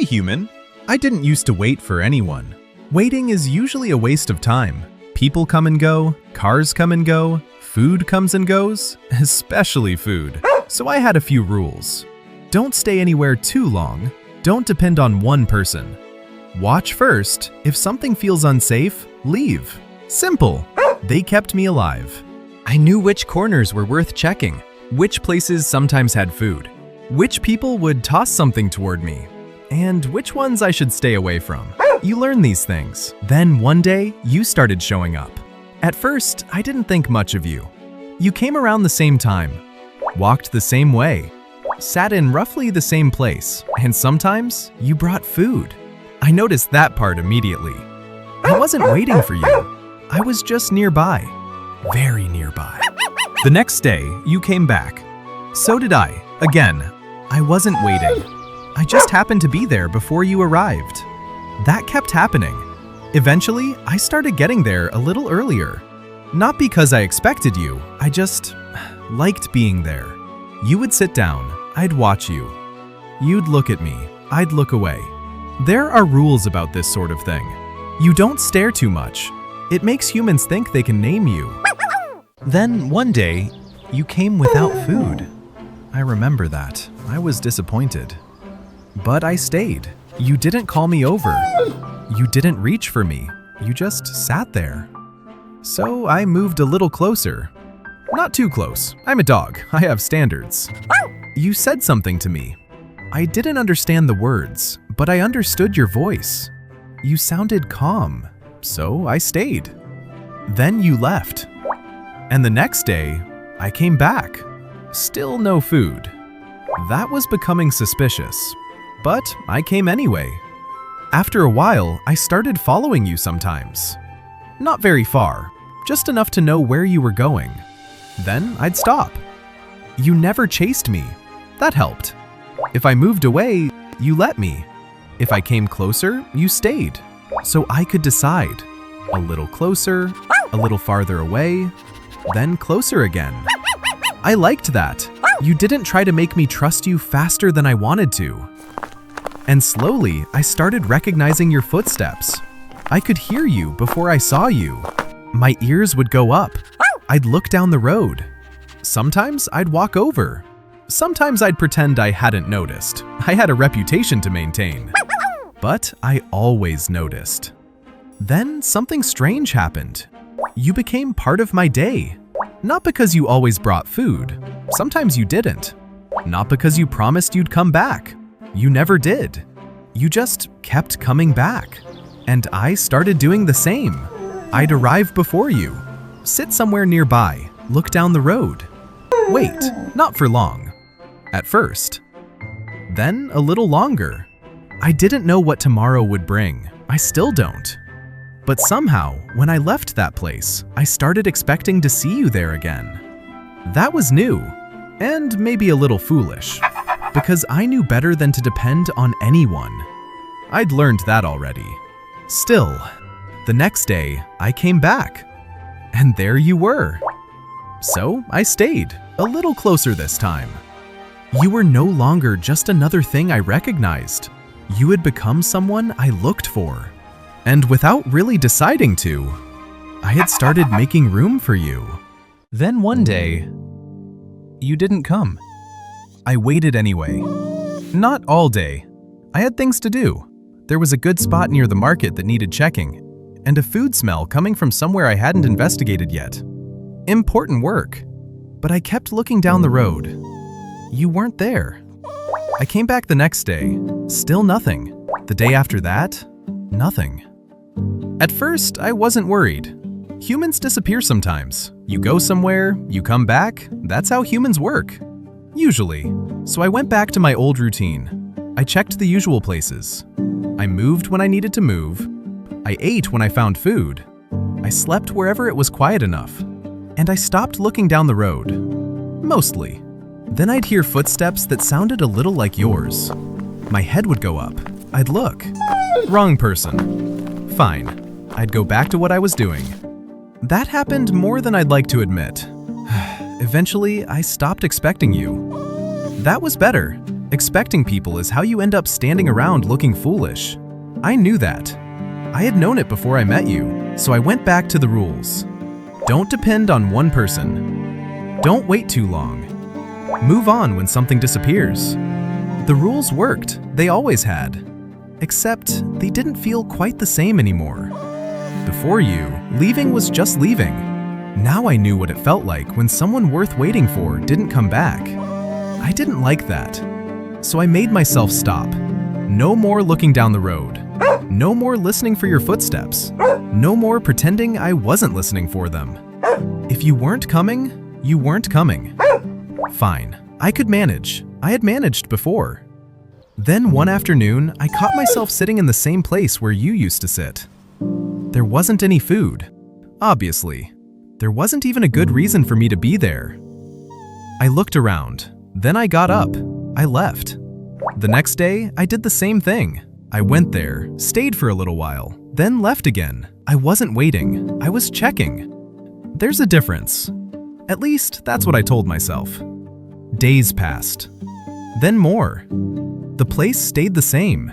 human. I didn't used to wait for anyone. Waiting is usually a waste of time. People come and go, cars come and go, food comes and goes, especially food. So I had a few rules. Don't stay anywhere too long. Don't depend on one person. Watch first. If something feels unsafe, leave. Simple. They kept me alive. I knew which corners were worth checking, which places sometimes had food, which people would toss something toward me, and which ones I should stay away from. You learn these things. Then one day, you started showing up. At first, I didn't think much of you. You came around the same time, walked the same way, sat in roughly the same place, and sometimes you brought food. I noticed that part immediately. I wasn't waiting for you. I was just nearby, very nearby. The next day, you came back. So did I. Again, I wasn't waiting. I just happened to be there before you arrived. That kept happening. Eventually, I started getting there a little earlier. Not because I expected you, I just liked being there. You would sit down, I'd watch you. You'd look at me, I'd look away. There are rules about this sort of thing. You don't stare too much. It makes humans think they can name you. Then one day, you came without food. I remember that. I was disappointed. But I stayed. You didn't call me over. You didn't reach for me. You just sat there. So I moved a little closer. Not too close. I'm a dog. I have standards. You said something to me. I didn't understand the words, but I understood your voice. You sounded calm, so I stayed. Then you left. And the next day, I came back. Still no food. That was becoming suspicious, but I came anyway. After a while, I started following you sometimes. Not very far, just enough to know where you were going. Then I'd stop. You never chased me. That helped. If I moved away, you let me. If I came closer, you stayed. So I could decide. A little closer, a little farther away, then closer again. I liked that. You didn't try to make me trust you faster than I wanted to. And slowly, I started recognizing your footsteps. I could hear you before I saw you. My ears would go up. I'd look down the road. Sometimes I'd walk over. Sometimes I'd pretend I hadn't noticed. I had a reputation to maintain. But I always noticed. Then something strange happened. You became part of my day. Not because you always brought food. Sometimes you didn't. Not because you promised you'd come back. You never did. You just kept coming back. And I started doing the same. I'd arrive before you, sit somewhere nearby, look down the road. Wait, not for long. At first. Then a little longer. I didn't know what tomorrow would bring. I still don't. But somehow, when I left that place, I started expecting to see you there again. That was new, and maybe a little foolish, because I knew better than to depend on anyone. I'd learned that already. Still, the next day, I came back, and there you were. So I stayed, a little closer this time. You were no longer just another thing I recognized. You had become someone I looked for. And without really deciding to, I had started making room for you. Then one day, you didn't come. I waited anyway. Not all day. I had things to do. There was a good spot near the market that needed checking, and a food smell coming from somewhere I hadn't investigated yet. Important work. But I kept looking down the road. You weren't there. I came back the next day. Still nothing. The day after that, nothing. At first, I wasn't worried. Humans disappear sometimes. You go somewhere, you come back, that's how humans work. Usually. So I went back to my old routine. I checked the usual places. I moved when I needed to move. I ate when I found food. I slept wherever it was quiet enough. And I stopped looking down the road. Mostly. Then I'd hear footsteps that sounded a little like yours. My head would go up. I'd look. Wrong person. Fine. I'd go back to what I was doing. That happened more than I'd like to admit. Eventually, I stopped expecting you. That was better. Expecting people is how you end up standing around looking foolish. I knew that. I had known it before I met you, so I went back to the rules. Don't depend on one person. Don't wait too long. Move on when something disappears. The rules worked, they always had. Except they didn't feel quite the same anymore. Before you, leaving was just leaving. Now I knew what it felt like when someone worth waiting for didn't come back. I didn't like that. So I made myself stop. No more looking down the road. No more listening for your footsteps. No more pretending I wasn't listening for them. If you weren't coming, you weren't coming. Fine, I could manage. I had managed before. Then one afternoon, I caught myself sitting in the same place where you used to sit. There wasn't any food. Obviously. There wasn't even a good reason for me to be there. I looked around. Then I got up. I left. The next day, I did the same thing. I went there, stayed for a little while, then left again. I wasn't waiting. I was checking. There's a difference. At least, that's what I told myself. Days passed. Then more. The place stayed the same.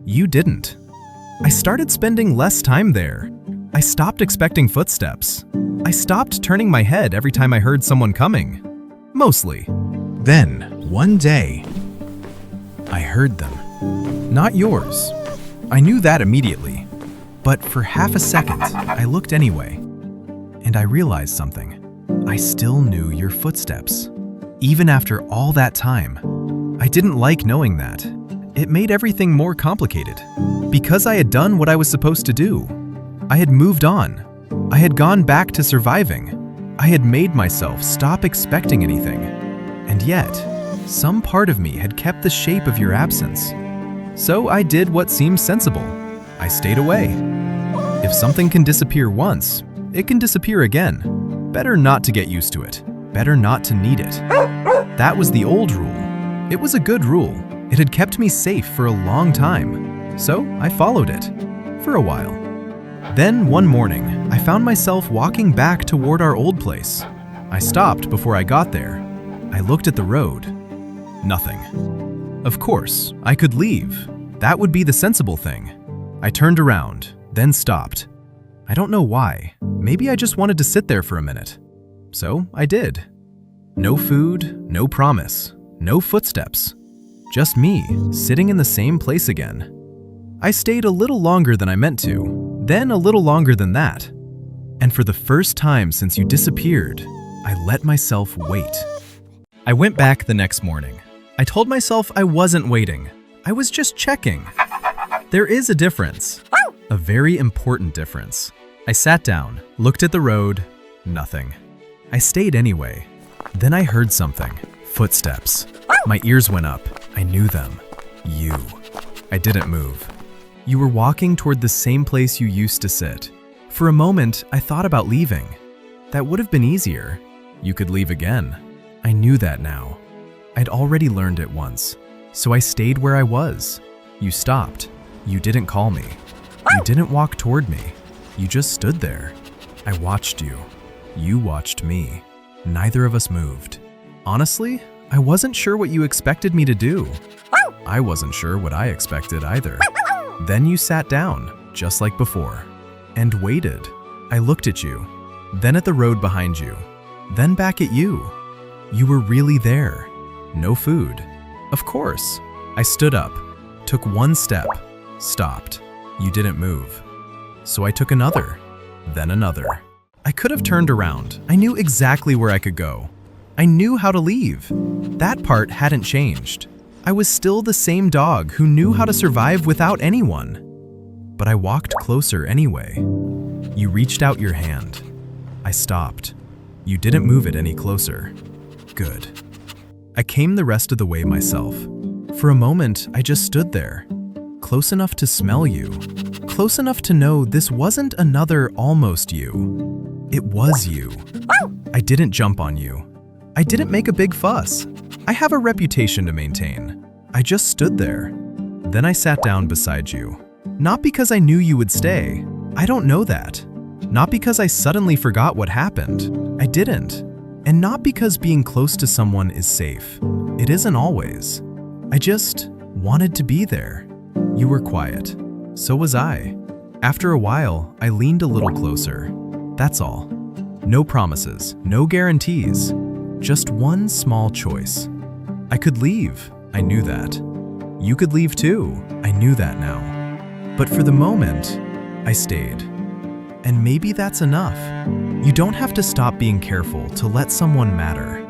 You didn't. I started spending less time there. I stopped expecting footsteps. I stopped turning my head every time I heard someone coming. Mostly. Then, one day, I heard them. Not yours. I knew that immediately. But for half a second, I looked anyway. And I realized something. I still knew your footsteps. Even after all that time. I didn't like knowing that. It made everything more complicated. Because I had done what I was supposed to do. I had moved on. I had gone back to surviving. I had made myself stop expecting anything. And yet, some part of me had kept the shape of your absence. So I did what seemed sensible. I stayed away. If something can disappear once, it can disappear again. Better not to get used to it. Better not to need it. That was the old rule. It was a good rule. It had kept me safe for a long time. So I followed it. For a while. Then one morning, I found myself walking back toward our old place. I stopped before I got there. I looked at the road. Nothing. Of course, I could leave. That would be the sensible thing. I turned around, then stopped. I don't know why. Maybe I just wanted to sit there for a minute. So I did. No food, no promise, no footsteps. Just me, sitting in the same place again. I stayed a little longer than I meant to, then a little longer than that. And for the first time since you disappeared, I let myself wait. I went back the next morning. I told myself I wasn't waiting. I was just checking. There is a difference. A very important difference. I sat down, looked at the road, nothing. I stayed anyway. Then I heard something. Footsteps. My ears went up. I knew them. You. I didn't move. You were walking toward the same place you used to sit. For a moment, I thought about leaving. That would have been easier. You could leave again. I knew that now. I'd already learned it once. So I stayed where I was. You stopped. You didn't call me. You didn't walk toward me. You just stood there. I watched you. You watched me. Neither of us moved. Honestly, I wasn't sure what you expected me to do. I wasn't sure what I expected either. Then you sat down, just like before, and waited. I looked at you, then at the road behind you, then back at you. You were really there. No food. Of course. I stood up, took one step, stopped. You didn't move. So I took another, then another. I could have turned around. I knew exactly where I could go. I knew how to leave. That part hadn't changed. I was still the same dog who knew how to survive without anyone. But I walked closer anyway. You reached out your hand. I stopped. You didn't move it any closer. Good. I came the rest of the way myself. For a moment, I just stood there, close enough to smell you, close enough to know this wasn't another almost you. It was you. I didn't jump on you. I didn't make a big fuss. I have a reputation to maintain. I just stood there. Then I sat down beside you. Not because I knew you would stay. I don't know that. Not because I suddenly forgot what happened. I didn't. And not because being close to someone is safe. It isn't always. I just wanted to be there. You were quiet. So was I. After a while, I leaned a little closer. That's all. No promises, no guarantees. Just one small choice. I could leave. I knew that. You could leave too. I knew that now. But for the moment, I stayed. And maybe that's enough. You don't have to stop being careful to let someone matter.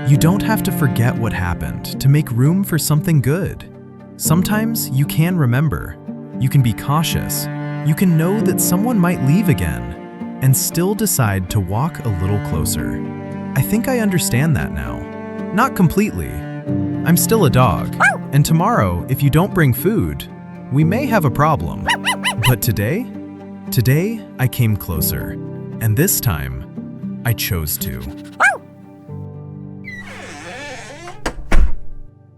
You don't have to forget what happened to make room for something good. Sometimes you can remember. You can be cautious. You can know that someone might leave again and still decide to walk a little closer. I think I understand that now. Not completely. I'm still a dog. And tomorrow, if you don't bring food, we may have a problem. But today I came closer. And this time, I chose to.